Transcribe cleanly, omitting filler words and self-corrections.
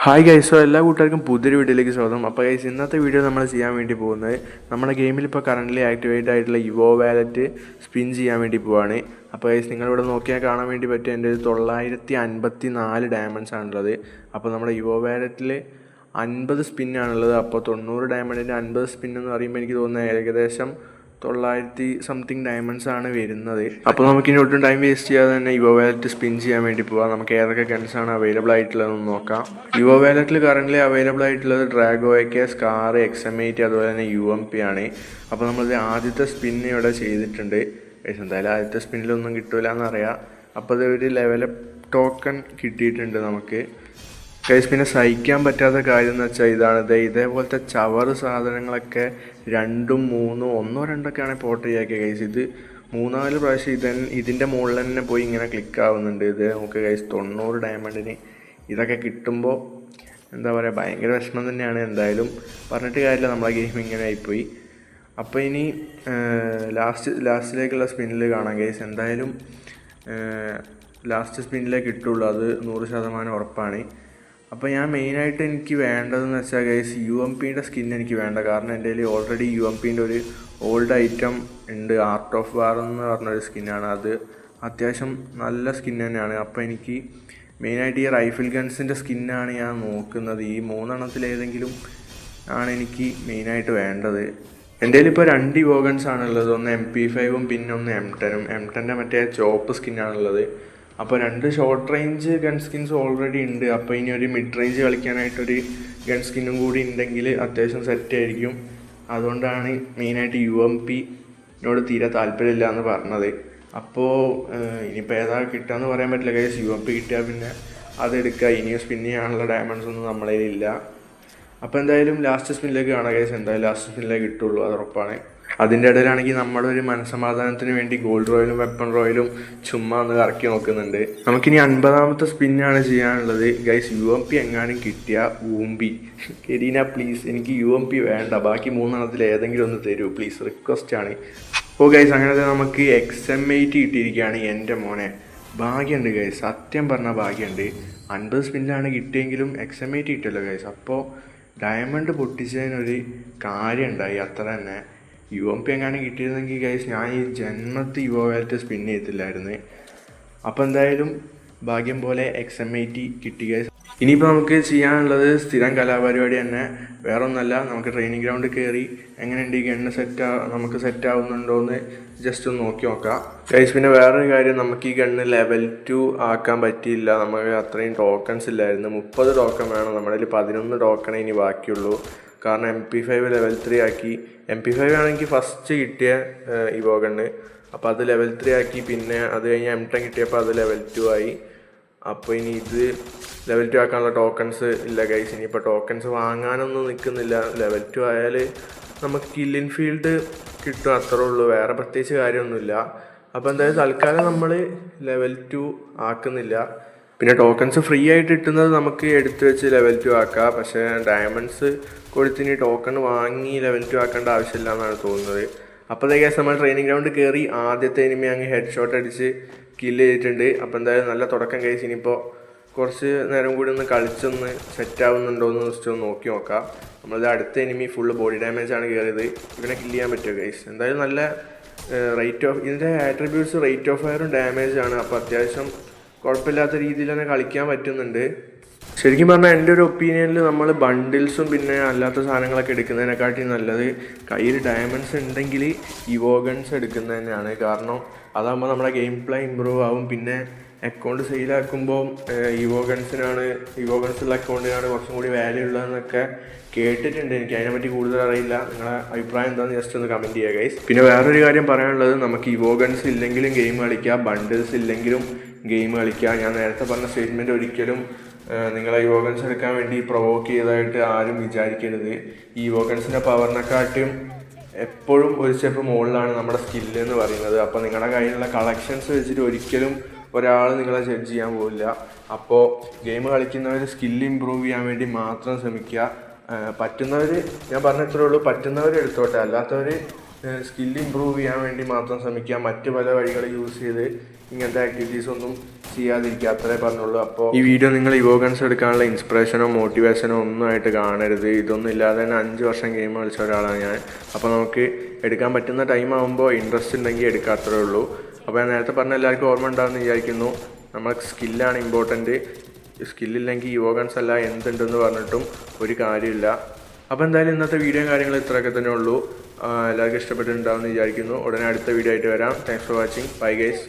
Hi guys, എല്ലാ കൂട്ടുകാർക്കും പുതിയൊരു വീഡിയോയിലേക്ക് സ്വാഗതം. അപ്പോൾ ഗൈസ്, ഇന്നത്തെ വീഡിയോ നമ്മൾ ചെയ്യാൻ വേണ്ടി പോകുന്നത് നമ്മുടെ ഗെയിമിൽ ഇപ്പോൾ കറൻ്റ്ലി ആക്ടിവേറ്റ് ആയിട്ടുള്ള ഇവോ വാലറ്റ് സ്പിൻ ചെയ്യാൻ വേണ്ടി പോവാണ്. അപ്പോൾ ഗൈസ്, നിങ്ങളിവിടെ നോക്കിയാൽ കാണാൻ വേണ്ടി പറ്റും എൻ്റെ 954 ഡയമണ്ട്സ് ആണുള്ളത്. അപ്പോൾ നമ്മുടെ ഇവോ വാലറ്റിൽ 50 സ്പിന്നാണുള്ളത്. അപ്പോൾ 90 ഡയമണ്ടിൻ്റെ 50 സ്പിൻ എന്ന് പറയുമ്പോൾ എനിക്ക് തോന്നുന്നത് ഏകദേശം 900 സംതിങ് ഡയമണ്ട്സ് ആണ് വരുന്നത്. അപ്പോൾ നമുക്കിനി ഒട്ടും ടൈം വേസ്റ്റ് ചെയ്യാതെ തന്നെ ഇവോ വാലറ്റ് സ്പിൻ ചെയ്യാൻ വേണ്ടി പോകാം. നമുക്ക് ഏതൊക്കെ ഗൺസാണ് അവൈലബിൾ ആയിട്ടുള്ളതെന്ന് നോക്കാം. ഇവോ വാലറ്റിൽ കറൻ്റ്ലി അവൈലബിൾ ആയിട്ടുള്ളത് ഡ്രാഗോ AK, സ്കാർ, XM8 അതുപോലെ തന്നെ UMP ആണ്. അപ്പോൾ നമ്മളിത് ആദ്യത്തെ സ്പിൻ ഇവിടെ ചെയ്തിട്ടുണ്ട്. എന്തായാലും ആദ്യത്തെ സ്പിന്നിലൊന്നും കിട്ടില്ല എന്നറിയാം. അപ്പോൾ ഇത് ഒരു ലെവലപ്പ് ടോക്കൺ കിട്ടിയിട്ടുണ്ട് നമുക്ക്. ഗൈസ്, പിന്നെ സഹിക്കാൻ പറ്റാത്ത കാര്യം എന്ന് വെച്ചാൽ ഇതേപോലത്തെ ചവറ് സാധനങ്ങളൊക്കെ 2, 3, 1, 2 ആണെങ്കിൽ പോർട്ട് ചെയ്യാക്കിയ ഗൈസ്. ഇത് 3-4 പ്രാവശ്യം ഇതിൻ്റെ മുകളിൽ തന്നെ പോയി ഇങ്ങനെ ക്ലിക്ക് ആവുന്നുണ്ട്. ഇത് നമുക്ക് ഗൈസ് 90 ഡയമണ്ടിന് ഇതൊക്കെ കിട്ടുമ്പോൾ എന്താ പറയുക, ഭയങ്കര വിഷമം തന്നെയാണ്. എന്തായാലും പറഞ്ഞിട്ട് കാര്യമില്ല, നമ്മളെ ഗെയിം ഇങ്ങനെ ആയിപ്പോയി. അപ്പോൾ ഇനി ലാസ്റ്റിലേക്കുള്ള സ്പിന്നിൽ കാണാം ഗൈസ്. എന്തായാലും ലാസ്റ്റ് സ്പിന്നിലേ കിട്ടുള്ളൂ, അത് 100% ഉറപ്പാണ്. അപ്പോൾ ഞാൻ മെയിനായിട്ട് എനിക്ക് വേണ്ടതെന്ന് വെച്ചാൽ ഗൈസ്, UMPയുടെ സ്കിൻ എനിക്ക് വേണ്ട. കാരണം എൻ്റെ കയ്യിൽ ഓൾറെഡി UMPൻ്റെ ഒരു ഓൾഡ് ഐറ്റം ഉണ്ട്, ആർട്ട് ഓഫ് വാർ എന്ന് പറഞ്ഞൊരു സ്കിന്നാണ്. അത് അത്യാവശ്യം നല്ല സ്കിൻ തന്നെയാണ്. അപ്പോൾ എനിക്ക് മെയിനായിട്ട് ഈ റൈഫിൾ ഗൺസിൻ്റെ സ്കിന്നാണ് ഞാൻ നോക്കുന്നത്. ഈ 3 ഏതെങ്കിലും ആണ് എനിക്ക് മെയിനായിട്ട് വേണ്ടത്. എൻ്റെ കയ്യിൽ ഇപ്പോൾ 2 ഇവോ ഗൺസ് ആണുള്ളത്. ഒന്ന് MP5 പിന്നെ ഒന്ന് M10. M10ൻ്റെ മറ്റേ ചോപ്പ് സ്കിന്നാണുള്ളത്. അപ്പോൾ 2 short range gun skins already ഉണ്ട്. അപ്പോൾ ഇനി ഒരു മിഡ് റേഞ്ച് കളിക്കാനായിട്ടൊരു ഗൺ സ്കിന്നും കൂടി ഉണ്ടെങ്കിൽ അത്യാവശ്യം സെറ്റ് ആയിരിക്കും. അതുകൊണ്ടാണ് മെയിനായിട്ട് UMPനോട് തീരെ താല്പര്യമില്ല എന്ന് പറഞ്ഞത്. അപ്പോൾ ഇനിയിപ്പോൾ ഏതാ കിട്ടുകയെന്ന് പറയാൻ പറ്റില്ല ഗൈസ്. UMP കിട്ടിയാൽ പിന്നെ അതെടുക്കുക. ഇനിയും സ്പിൻ ചെയ്യാനുള്ള ഡയമണ്ട്സ് ഒന്നും നമ്മളെ ഇല്ല. അപ്പോൾ എന്തായാലും ലാസ്റ്റ് സ്പിന്നിലേക്ക് കാണാം ഗൈസ്. എന്തായാലും ലാസ്റ്റ് സ്പിന്നിലേക്ക് കിട്ടുള്ളൂ, അത് ഉറപ്പാണ്. അതിൻ്റെ ഇടയിലാണെങ്കിൽ നമ്മുടെ ഒരു മനസ്സമാധാനത്തിന് വേണ്ടി ഗോൾഡ് റോയലും വെപ്പൺ റോയലും ചുമ്മാ ഒന്ന് കറക്കി നോക്കുന്നുണ്ട്. നമുക്കിനി 50ാമത്തെ സ്പിന്നാണ് ചെയ്യാനുള്ളത് ഗൈസ്. UMP എങ്ങാനും കിട്ടിയ ഊമ്പി കെരീന പ്ലീസ്, എനിക്ക് UMP വേണ്ട. ബാക്കി 3 ഏതെങ്കിലും ഒന്ന് തരൂ പ്ലീസ്, റിക്വസ്റ്റ് ആണ്. ഓ ഗൈസ്, അങ്ങനെ നമുക്ക് XM8 കിട്ടിയിരിക്കുകയാണ്. എൻ്റെ മോനെ, ഭാഗ്യമുണ്ട് ഗൈസ്, സത്യം പറഞ്ഞാൽ ഭാഗ്യമുണ്ട്. 50 സ്പിന്നിലാണ് കിട്ടിയെങ്കിലും XM8 കിട്ടിയല്ലോ ഗൈസ്. അപ്പോൾ ഡയമണ്ട് പൊട്ടിച്ചതിനൊരു കാര്യം ഉണ്ടായി, അത്ര തന്നെ. UMP എങ്ങാനും കിട്ടിയിരുന്നെങ്കിൽ ഗൈസ് ഞാൻ ഈ ജന്മത്തിൽ ഇവോ വാലറ്റ് സ്പിൻ ചെയ്തില്ലായിരുന്നു. അപ്പോൾ എന്തായാലും ഭാഗ്യം പോലെ XM8 കിട്ടി ഗൈസ്. ഇനിയിപ്പോൾ നമുക്ക് ചെയ്യാനുള്ളത് സ്ഥിരം കലാപരിപാടി തന്നെ, വേറെ ഒന്നല്ല. നമുക്ക് ട്രെയിനിങ് ഗ്രൗണ്ടിൽ കയറി എങ്ങനെയുണ്ട് ഈ ഗണ്ണ് നമുക്ക് സെറ്റ് ആവുന്നുണ്ടോ എന്ന് ജസ്റ്റ് ഒന്ന് നോക്കാം ഗൈസ്. പിന്നെ വേറൊരു കാര്യം, നമുക്ക് ഈ ഗണ്ണ് ലെവൽ 2 ആക്കാൻ പറ്റിയില്ല. നമുക്ക് അത്രയും ടോക്കൺസ് ഇല്ലായിരുന്നു. 30 ടോക്കൺ വേണം. നമ്മുടെ കയ്യിൽ 11 ടോക്കണേ ഇനി ബാക്കിയുള്ളൂ. കാരണം MP5 ലെവൽ 3 ആക്കി. MP5 ആണെങ്കിൽ ഫസ്റ്റ് കിട്ടിയ ഇവോ ഗണ്ണ്. അപ്പോൾ അത് ലെവൽ 3 ആക്കി. പിന്നെ അത് കഴിഞ്ഞ് M10 കിട്ടിയപ്പോൾ അത് ലെവൽ 2 ആയി. അപ്പോൾ ഇനി ഇത് ലെവൽ 2 ആക്കാനുള്ള ടോക്കൺസ് ഇല്ല ഗൈസ്. ഇനിയിപ്പോൾ ടോക്കൺസ് വാങ്ങാനൊന്നും നിൽക്കുന്നില്ല. ലെവൽ 2 ആയാൽ നമുക്ക് കില്ലിൻ ഫീൽഡ് കിട്ടും, അത്രേ ഉള്ളൂ. വേറെ പ്രത്യേകിച്ച് കാര്യമൊന്നുമില്ല. അപ്പോൾ എന്തായാലും തൽക്കാലം നമ്മൾ ലെവൽ 2 ആക്കുന്നില്ല. പിന്നെ ടോക്കൺസ് ഫ്രീ ആയിട്ട് കിട്ടുന്നത് നമുക്ക് എടുത്തു വെച്ച് ലെവൽ 2 ആക്കാം. പക്ഷേ ഡയമണ്ട്സ് കൊടുത്തിന് ടോക്കൺ വാങ്ങി ലെവൽ 2 ആക്കേണ്ട ആവശ്യമില്ല എന്നാണ് തോന്നുന്നത്. അപ്പോൾ കേസ് നമ്മൾ ട്രെയിനിങ് ഗ്രൗണ്ട് കയറി ആദ്യത്തെ എനിമി അങ്ങ് ഹെഡ് ഷോട്ട് അടിച്ച് കില്ല് ചെയ്തിട്ടുണ്ട്. അപ്പോൾ എന്തായാലും നല്ല തുടക്കം കേസ്. ഇനിയിപ്പോൾ കുറച്ച് നേരം കൂടി ഒന്ന് കളിച്ചൊന്ന് സെറ്റ് ആവുന്നുണ്ടോ എന്ന് ജസ്റ്റ് ഒന്ന് നോക്കാം. നമ്മളത് അടുത്ത എനിമി ഫുള്ള് ബോഡി ഡാമേജ് ആണ് കയറിയത്. ഇവനെ കില്ല് ചെയ്യാൻ പറ്റുമോ ഗൈസ്? എന്തായാലും നല്ല ഇതിൻ്റെ ആട്രിബ്യൂട്ട്സ് റേറ്റ് ഓഫ് ഫയറും ഡാമേജ് ആണ്. അപ്പോൾ അത്യാവശ്യം കുഴപ്പമില്ലാത്ത രീതിയിൽ തന്നെ കളിക്കാൻ പറ്റുന്നുണ്ട്. ശരിക്കും പറഞ്ഞാൽ എൻ്റെ ഒരു ഒപ്പീനിയനിൽ നമ്മൾ ബണ്ടിൽസും പിന്നെ അല്ലാത്ത സാധനങ്ങളൊക്കെ എടുക്കുന്നതിനെക്കാട്ടി നല്ലത് കയ്യിൽ ഡയമണ്ട്സ് ഉണ്ടെങ്കിൽ ഇവോ ഗൺസ് എടുക്കുന്നത് തന്നെയാണ്. കാരണം നമ്മുടെ ഗെയിം പ്ലേ ഇമ്പ്രൂവ് ആവും. പിന്നെ അക്കൗണ്ട് സെയിലാക്കുമ്പോൾ ഇവോ ഗൺസുള്ള അക്കൗണ്ടിനാണ് കുറച്ചും കൂടി വാല്യൂ ഉള്ളതെന്നൊക്കെ കേട്ടിട്ടുണ്ട്. എനിക്ക് അതിനെപ്പറ്റി കൂടുതൽ അറിയില്ല. നിങ്ങളുടെ അഭിപ്രായം എന്താണെന്ന് ജസ്റ്റ് ഒന്ന് കമൻറ്റ് ചെയ്യുക ഗൈസ്. പിന്നെ വേറൊരു കാര്യം പറയാനുള്ളത്, നമുക്ക് ഇവോ ഗൺസ് ഇല്ലെങ്കിലും ഗെയിം കളിക്കുക, ബണ്ടിൽസ് ഇല്ലെങ്കിലും ഗെയിം കളിക്കുക. ഞാൻ നേരത്തെ പറഞ്ഞ സ്റ്റേറ്റ്മെൻറ്റ് ഒരിക്കലും നിങ്ങളെ ഇവോ ഗൺസ് എടുക്കാൻ വേണ്ടി പ്രൊവോക്ക് ചെയ്തതായിട്ട് ആരും വിചാരിക്കരുത്. ഈ ഇവോ ഗൺസിൻ്റെ പവറിനെക്കാട്ടും എപ്പോഴും ഒരു സ്റ്റെപ്പ് മുകളിലാണ് നമ്മുടെ സ്കില്ല് എന്ന് പറയുന്നത്. അപ്പോൾ നിങ്ങളുടെ കയ്യിലുള്ള കളക്ഷൻസ് വെച്ചിട്ട് ഒരിക്കലും ഒരാൾ നിങ്ങളെ ജഡ്ജ് ചെയ്യാൻ പോവില്ല. അപ്പോൾ ഗെയിം കളിക്കുന്നവർ സ്കില്ല് ഇമ്പ്രൂവ് ചെയ്യാൻ വേണ്ടി മാത്രം ശ്രമിക്കുക. പറ്റുന്നവർ, ഞാൻ പറഞ്ഞത്രേ ഉള്ളൂ, പറ്റുന്നവർ എടുത്തോട്ടെ. അല്ലാത്തവർ സ്കില്ല് ഇമ്പ്രൂവ് ചെയ്യാൻ വേണ്ടി മാത്രം ശ്രമിക്കുക. മറ്റ് പല വഴികൾ യൂസ് ചെയ്ത് ഇങ്ങനത്തെ ആക്ടിവിറ്റീസ് ഒന്നും ചെയ്യാതിരിക്കുക, അത്രേ പറഞ്ഞുള്ളൂ. അപ്പോൾ ഈ വീഡിയോ നിങ്ങൾ ഇവോഗൻസ് എടുക്കാനുള്ള ഇൻസ്പിറേഷനോ മോട്ടിവേഷനോ ഒന്നും ആയിട്ട് കാണരുത്. ഇതൊന്നും ഇല്ലാതെ തന്നെ 5 വർഷം ഗെയിം കളിച്ച ഒരാളാണ് ഞാൻ. അപ്പോൾ നമുക്ക് എടുക്കാൻ പറ്റുന്ന ടൈം ആകുമ്പോൾ ഇൻട്രസ്റ്റ് ഉണ്ടെങ്കിൽ എടുക്കാത്രേ ഉള്ളൂ. അപ്പോൾ ഞാൻ നേരത്തെ പറഞ്ഞ എല്ലാവർക്കും ഓർമ്മ ഉണ്ടാകുമെന്ന് വിചാരിക്കുന്നു. നമുക്ക് സ്കില്ലാണ് ഇമ്പോർട്ടൻറ്റ്. സ്കില്ലില്ലെങ്കിൽ ഇവോഗൻസ് അല്ല എന്തുണ്ടെന്ന് പറഞ്ഞിട്ടും ഒരു കാര്യമില്ല. അപ്പോൾ എന്തായാലും ഇന്നത്തെ വീഡിയോയും കാര്യങ്ങളും ഇത്രയൊക്കെ തന്നെ ഉള്ളൂ. എല്ലാവർക്കും ഇഷ്ടപ്പെട്ടിട്ടുണ്ടാവുമെന്ന് വിചാരിക്കുന്നു. ഉടനെ അടുത്ത വീഡിയോ ആയിട്ട് വരാം. Thanks for watching. Bye guys.